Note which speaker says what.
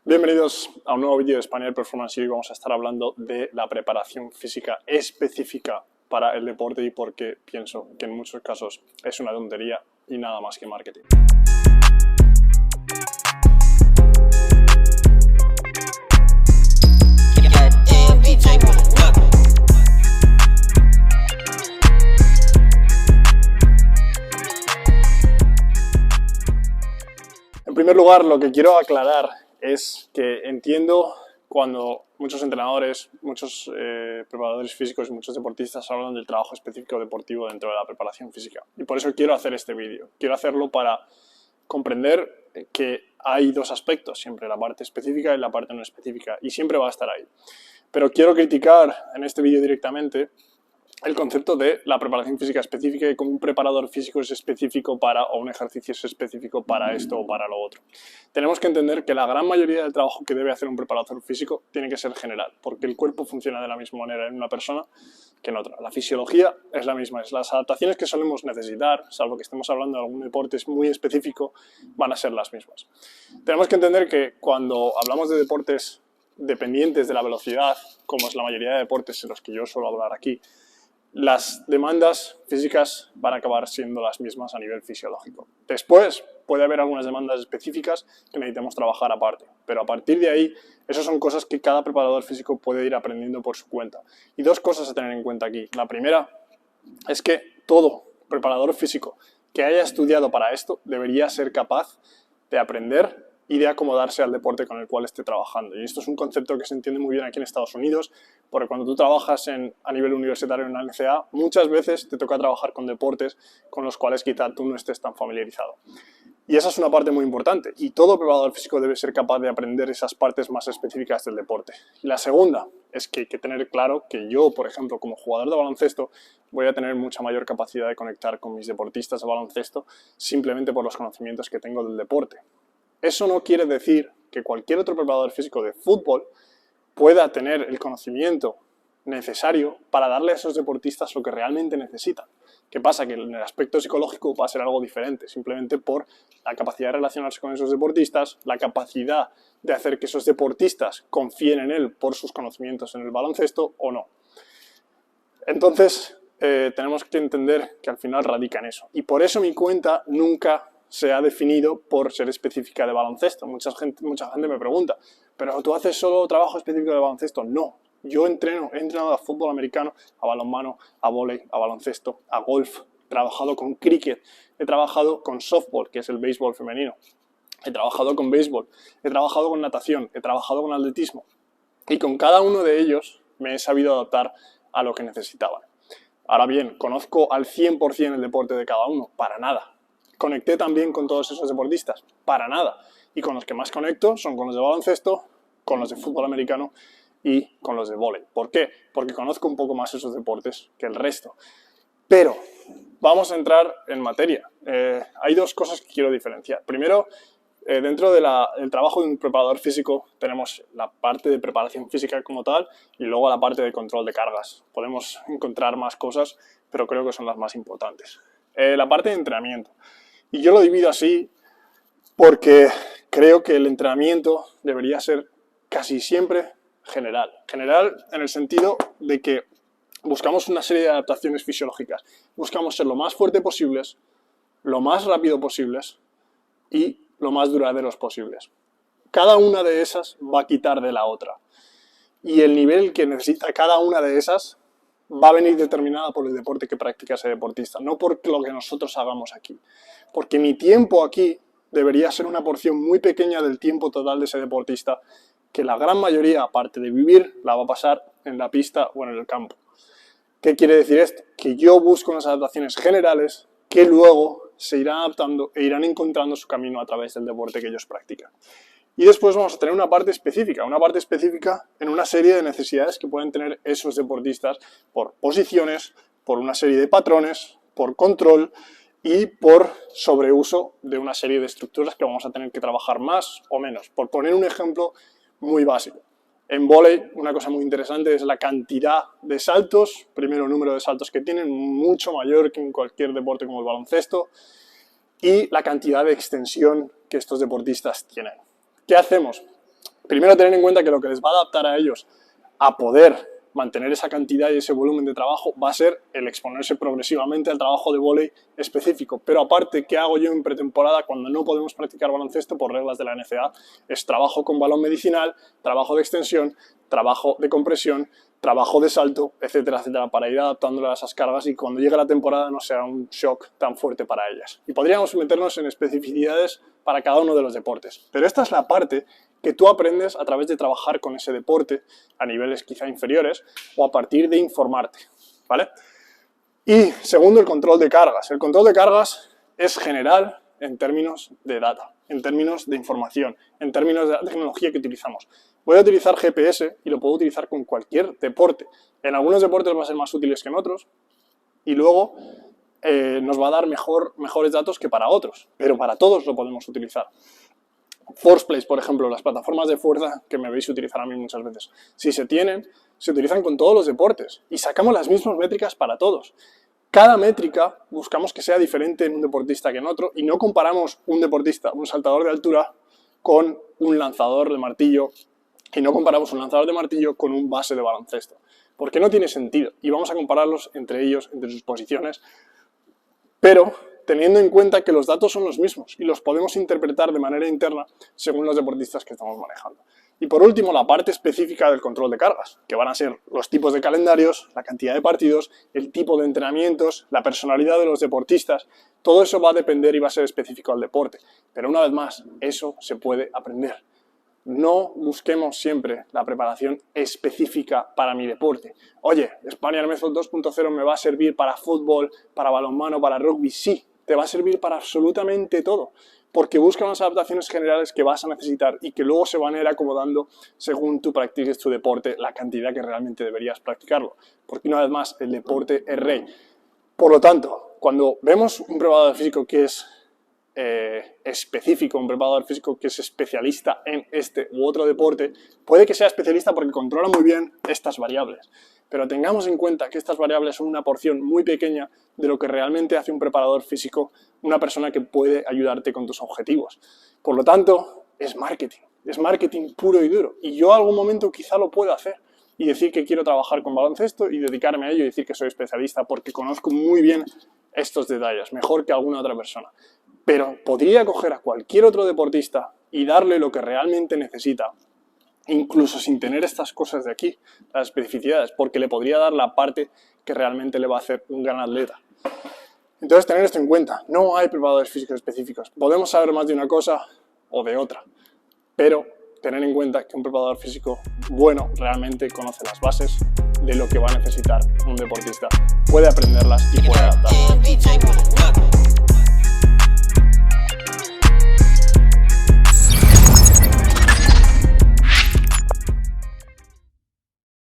Speaker 1: Bienvenidos a un nuevo vídeo de Spaniard Performance y hoy vamos a estar hablando de la preparación física específica para el deporte y por qué pienso que en muchos casos es una tontería y nada más que marketing. En primer lugar, lo que quiero aclarar es que entiendo cuando muchos entrenadores, muchos preparadores físicos y muchos deportistas hablan del trabajo específico deportivo dentro de la preparación física. Y por eso quiero hacer este vídeo. Quiero hacerlo para comprender que hay dos aspectos siempre, la parte específica y la parte no específica, y siempre va a estar ahí. Pero quiero criticar en este vídeo directamente el concepto de la preparación física específica y cómo un preparador físico es específico para, o un ejercicio es específico para esto o para lo otro. Tenemos que entender que la gran mayoría del trabajo que debe hacer un preparador físico tiene que ser general, porque el cuerpo funciona de la misma manera en una persona que en otra. La fisiología es la misma, las adaptaciones que solemos necesitar, salvo que estemos hablando de algún deporte muy específico, van a ser las mismas. Tenemos que entender que cuando hablamos de deportes dependientes de la velocidad, como es la mayoría de deportes en los que yo suelo hablar aquí, las demandas físicas van a acabar siendo las mismas a nivel fisiológico. Después puede haber algunas demandas específicas que necesitemos trabajar aparte, pero a partir de ahí, esas son cosas que cada preparador físico puede ir aprendiendo por su cuenta. Y dos cosas a tener en cuenta aquí. La primera es que todo preparador físico que haya estudiado para esto debería ser capaz de aprender y de acomodarse al deporte con el cual esté trabajando. Y esto es un concepto que se entiende muy bien aquí en Estados Unidos, porque cuando tú trabajas a nivel universitario en la NCAA, muchas veces te toca trabajar con deportes con los cuales quizá tú no estés tan familiarizado. Y esa es una parte muy importante, y todo preparador físico debe ser capaz de aprender esas partes más específicas del deporte. Y la segunda es que hay que tener claro que yo, por ejemplo, como jugador de baloncesto, voy a tener mucha mayor capacidad de conectar con mis deportistas de baloncesto simplemente por los conocimientos que tengo del deporte. Eso no quiere decir que cualquier otro preparador físico de fútbol pueda tener el conocimiento necesario para darle a esos deportistas lo que realmente necesitan. ¿Qué pasa? Que en el aspecto psicológico va a ser algo diferente, simplemente por la capacidad de relacionarse con esos deportistas, la capacidad de hacer que esos deportistas confíen en él por sus conocimientos en el baloncesto o no. Entonces, tenemos que entender que al final radica en eso. Y por eso mi cuenta nunca se ha definido por ser específica de baloncesto. Mucha gente me pregunta, ¿pero tú haces solo trabajo específico de baloncesto? No, yo he entrenado a fútbol americano, a balonmano, a vóley, a baloncesto, a golf, he trabajado con cricket, he trabajado con softball, que es el béisbol femenino, he trabajado con béisbol, he trabajado con natación, he trabajado con atletismo, y con cada uno de ellos me he sabido adaptar a lo que necesitaban. Ahora bien, ¿conozco al 100% el deporte de cada uno? Para nada. ¿Conecté también con todos esos deportistas? Para nada. Y con los que más conecto son con los de baloncesto, con los de fútbol americano y con los de vóley. ¿Por qué? Porque conozco un poco más esos deportes que el resto. Pero vamos a entrar en materia. Hay dos cosas que quiero diferenciar. Primero, dentro del trabajo de un preparador físico tenemos la parte de preparación física como tal y luego la parte de control de cargas. Podemos encontrar más cosas, pero creo que son las más importantes. La parte de entrenamiento. Y yo lo divido así porque creo que el entrenamiento debería ser casi siempre general. General en el sentido de que buscamos una serie de adaptaciones fisiológicas. Buscamos ser lo más fuerte posibles, lo más rápido posibles y lo más duraderos posibles. Cada una de esas va a quitar de la otra. Y el nivel que necesita cada una de esas va a venir determinada por el deporte que practica ese deportista, no por lo que nosotros hagamos aquí. Porque mi tiempo aquí debería ser una porción muy pequeña del tiempo total de ese deportista, que la gran mayoría, aparte de vivir, la va a pasar en la pista o en el campo. ¿Qué quiere decir esto? Que yo busco unas adaptaciones generales que luego se irán adaptando e irán encontrando su camino a través del deporte que ellos practican. Y después vamos a tener una parte específica en una serie de necesidades que pueden tener esos deportistas por posiciones, por una serie de patrones, por control y por sobreuso de una serie de estructuras que vamos a tener que trabajar más o menos. Por poner un ejemplo muy básico. En vóley, una cosa muy interesante es la cantidad de saltos, primero el número de saltos que tienen, mucho mayor que en cualquier deporte como el baloncesto, y la cantidad de extensión que estos deportistas tienen. ¿Qué hacemos? Primero, tener en cuenta que lo que les va a adaptar a ellos a poder mantener esa cantidad y ese volumen de trabajo va a ser el exponerse progresivamente al trabajo de vóley específico. Pero aparte, ¿qué hago yo en pretemporada cuando no podemos practicar baloncesto por reglas de la NCAA? Es trabajo con balón medicinal, trabajo de extensión, trabajo de compresión, trabajo de salto, etcétera, etcétera, para ir adaptándole a esas cargas y cuando llegue la temporada no sea un shock tan fuerte para ellas. Y podríamos meternos en especificidades para cada uno de los deportes. Pero esta es la parte que tú aprendes a través de trabajar con ese deporte a niveles quizá inferiores o a partir de informarte, ¿vale? Y segundo, el control de cargas. El control de cargas es general en términos de data, en términos de información, en términos de la tecnología que utilizamos. Voy a utilizar GPS y lo puedo utilizar con cualquier deporte. En algunos deportes va a ser más útiles que en otros y luego nos va a dar mejores datos que para otros, pero para todos lo podemos utilizar. Force Plays, por ejemplo, las plataformas de fuerza que me veis utilizar a mí muchas veces, si se utilizan con todos los deportes y sacamos las mismas métricas para todos. Cada métrica buscamos que sea diferente en un deportista que en otro y no comparamos un deportista, un saltador de altura, con un lanzador de martillo y no comparamos un lanzador de martillo con un base de baloncesto, porque no tiene sentido y vamos a compararlos entre ellos, entre sus posiciones, pero teniendo en cuenta que los datos son los mismos y los podemos interpretar de manera interna según los deportistas que estamos manejando. Y por último, la parte específica del control de cargas, que van a ser los tipos de calendarios, la cantidad de partidos, el tipo de entrenamientos, la personalidad de los deportistas. Todo eso va a depender y va a ser específico al deporte. Pero una vez más, eso se puede aprender. No busquemos siempre la preparación específica para mi deporte. Oye, Spaniard Method 2.0 me va a servir para fútbol, para balonmano, para rugby. Sí, te va a servir para absolutamente todo, porque busca unas adaptaciones generales que vas a necesitar y que luego se van a ir acomodando según tú practiques tu deporte, la cantidad que realmente deberías practicarlo. Porque una vez más, el deporte es rey. Por lo tanto, cuando vemos un preparador físico que es específico, un preparador físico que es especialista en este u otro deporte, puede que sea especialista porque controla muy bien estas variables, pero tengamos en cuenta que estas variables son una porción muy pequeña de lo que realmente hace un preparador físico, una persona que puede ayudarte con tus objetivos. Por lo tanto, es marketing puro y duro, y yo algún momento quizá lo pueda hacer y decir que quiero trabajar con baloncesto y dedicarme a ello y decir que soy especialista porque conozco muy bien estos detalles, mejor que alguna otra persona. Pero podría coger a cualquier otro deportista y darle lo que realmente necesita, incluso sin tener estas cosas de aquí, las especificidades, porque le podría dar la parte que realmente le va a hacer un gran atleta. Entonces, tener esto en cuenta. No hay preparadores físicos específicos. Podemos saber más de una cosa o de otra, pero tener en cuenta que un preparador físico bueno realmente conoce las bases de lo que va a necesitar un deportista, puede aprenderlas y puede adaptarlas.